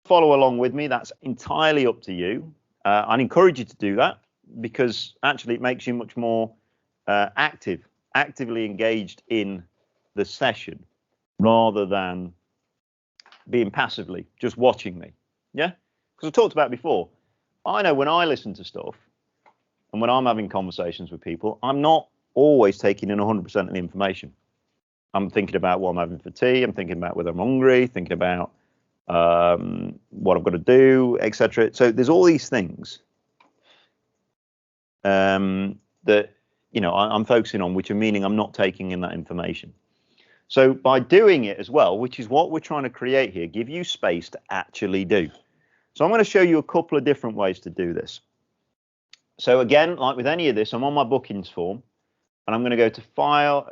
follow along with me, that's entirely up to you. I'd encourage you to do that because actually it makes you much more actively engaged in the session rather than being passively just watching me. Yeah, because I talked about before, I know when I listen to stuff and when I'm having conversations with people, I'm not always taking in 100% of the information. I'm thinking about what I'm having for tea, I'm thinking about whether I'm hungry, thinking about what I've got to do, etc. So there's all these things that I'm focusing on, which are meaning I'm not taking in that information. So by doing it as well, which is what we're trying to create here, give you space to actually do. So I'm going to show you a couple of different ways to do this. So again, like with any of this, I'm on my bookings form and I'm going to go to File,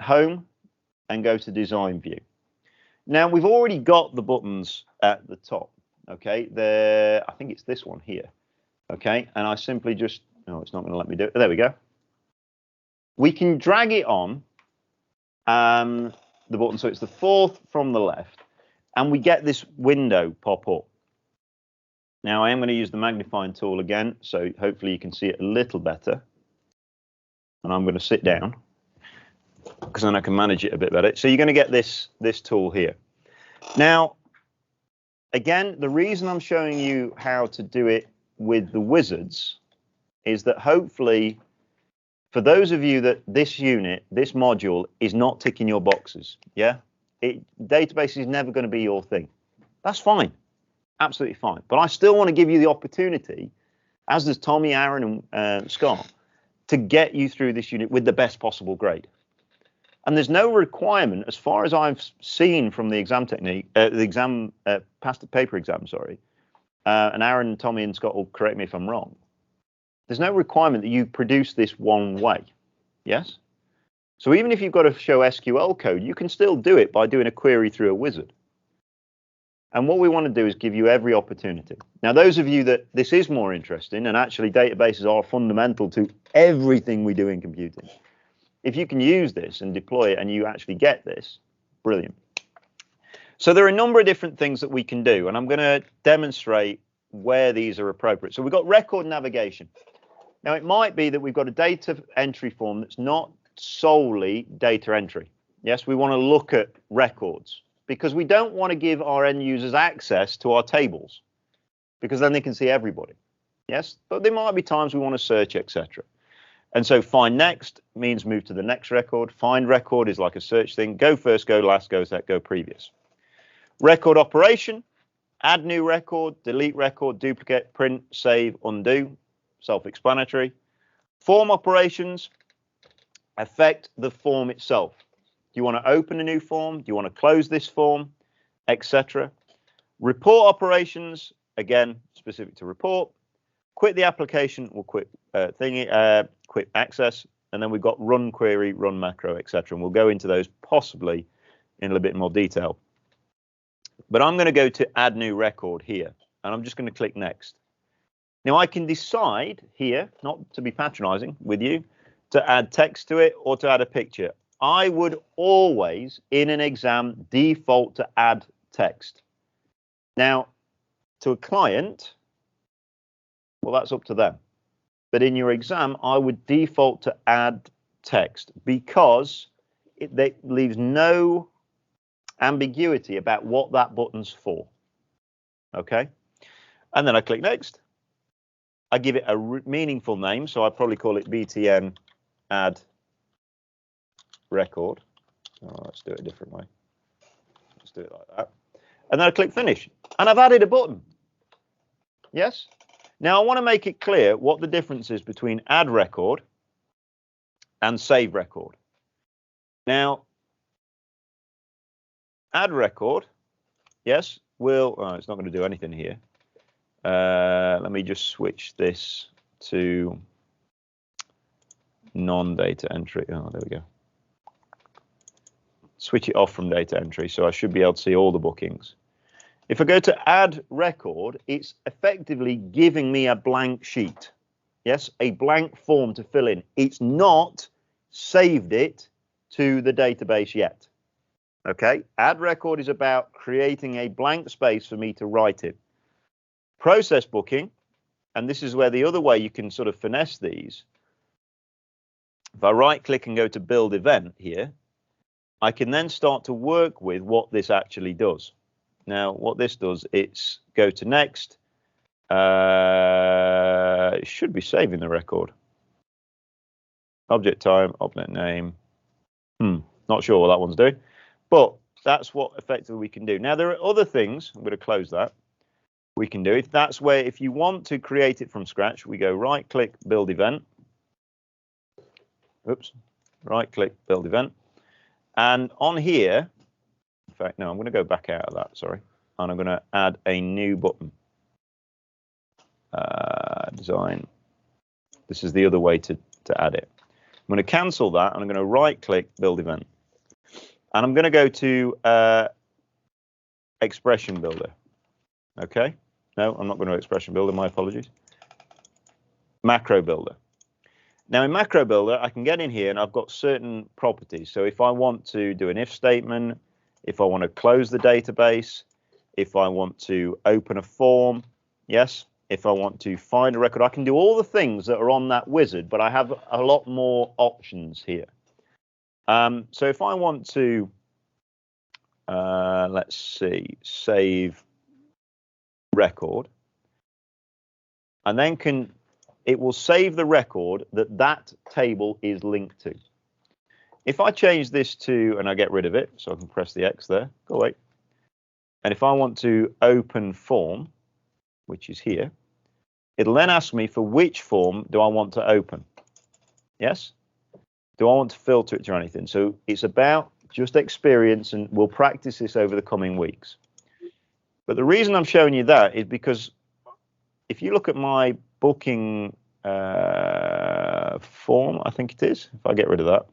Home, and go to Design View. Now we've already got the buttons at the top. Okay, I think it's this one here. Okay, and I simply just, no, it's not going to let me do it. There we go. We can drag it on the button, so it's the fourth from the left, and we get this window pop up. Now I am going to use the magnifying tool again, so hopefully you can see it a little better. And I'm going to sit down because then I can manage it a bit better. So you're going to get this tool here. Now, again, the reason I'm showing you how to do it with the wizards is that hopefully, for those of you that this unit, this module is not ticking your boxes, yeah? Database is never going to be your thing. That's fine, absolutely fine. But I still want to give you the opportunity, as does Tommy, Aaron, and Scott, to get you through this unit with the best possible grade. And there's no requirement, as far as I've seen from the exam technique, past paper exam, sorry, and Aaron, Tommy, and Scott will correct me if I'm wrong. There's no requirement that you produce this one way, yes? So even if you've got to show SQL code, you can still do it by doing a query through a wizard. And what we want to do is give you every opportunity. Now, those of you that this is more interesting, and actually databases are fundamental to everything we do in computing, if you can use this and deploy it and you actually get this, brilliant. So there are a number of different things that we can do, and I'm going to demonstrate where these are appropriate. So we've got record navigation. Now, it might be that we've got a data entry form that's not solely data entry. Yes, we want to look at records because we don't want to give our end users access to our tables because then they can see everybody. Yes, but there might be times we want to search, etc. And so find next means move to the next record. Find record is like a search thing. Go first, go last, go set, go previous. Record operation, add new record, delete record, duplicate, print, save, undo. Self-explanatory. Form operations affect the form itself. Do you want to open a new form? Do you want to close this form, etc.? Report operations, again, specific to report. Quit the application or quit quit access. And then we've got run query, run macro, etc. And we'll go into those possibly in a little bit more detail. But I'm going to go to add new record here, and I'm just going to click next. Now I can decide here, not to be patronizing with you, to add text to it or to add a picture. I would always, in an exam, default to add text. Now, to a client, well, that's up to them. But in your exam, I would default to add text because it leaves no ambiguity about what that button's for. Okay? And then I click next. I give it a meaningful name, so I'd probably call it BTN add record. Oh, let's do it a different way. Let's do it like that. And then I click finish, and I've added a button. Yes? Now I want to make it clear what the difference is between add record and save record. Now, add record, yes, it's not going to do anything here. Let me just switch this to non-data entry. Oh, there we go. Switch it off from data entry, so I should be able to see all the bookings. If I go to add record, it's effectively giving me a blank sheet. Yes, a blank form to fill in. It's not saved it to the database yet. Okay, add record is about creating a blank space for me to write in. Process booking, and this is where the other way you can sort of finesse these. If I right click and go to build event here, I can then start to work with what this actually does. Now, what this does, it's go to next. It should be saving the record. Object time, object name. Not sure what that one's doing, but that's what effectively we can do. Now, there are other things. I'm going to close that. We can do it. That's where, if you want to create it from scratch, we go right click, build event. Oops, right click, build event. And on here, in fact, no, I'm going to go back out of that, sorry. And I'm going to add a new button. Design. This is the other way to add it. I'm going to cancel that, and I'm going to right click, build event. And I'm going to go to expression builder. Okay. No, I'm not going to expression builder. My apologies. Macro builder. Now in macro builder, I can get in here and I've got certain properties. So if I want to do an if statement, if I want to close the database, if I want to open a form, yes. If I want to find a record, I can do all the things that are on that wizard, but I have a lot more options here. So if I want to, let's see, save record, and then it will save the record that table is linked to. If I change this to, and I get rid of it, so I can press the X there, go away. And if I want to open form, which is here, it'll then ask me for which form do I want to open. Yes? Do I want to filter it or anything? So it's about just experience, and we'll practice this over the coming weeks. But the reason I'm showing you that is because if you look at my booking form, I think it is, if I get rid of that.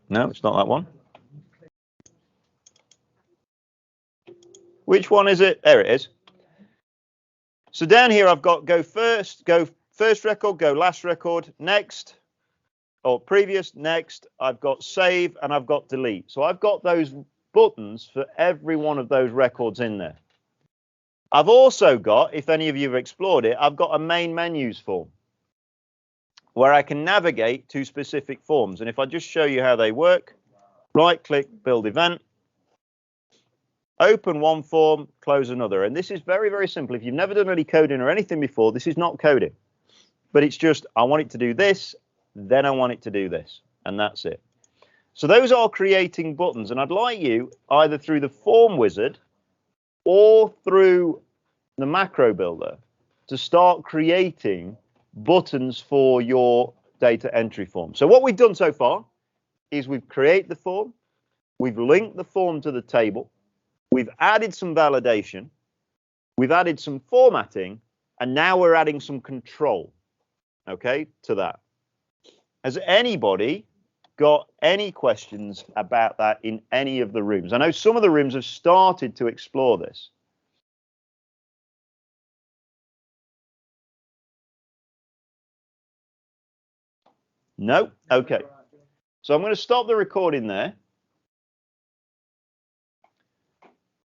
No, it's not that one. Which one is it? There it is. So down here, I've got go first record, go last record, next, or previous, next. I've got save, and I've got delete. So I've got those buttons for every one of those records in there. I've also got, if any of you have explored it, I've got a main menus form where I can navigate to specific forms. And if I just show you how they work, right click, build event, open one form, close another. And this is very, very simple. If you've never done any coding or anything before, this is not coding. But it's just, I want it to do this, then I want it to do this. And that's it. So those are creating buttons. And I'd like you, either through the form wizard or through the macro builder, to start creating buttons for your data entry form. So what we've done so far is we've created the form, we've linked the form to the table, we've added some validation, we've added some formatting, and now we're adding some control, okay, to that. Has anybody got any questions about that in any of the rooms? I know some of the rooms have started to explore this. No? Okay. So I'm going to stop the recording there.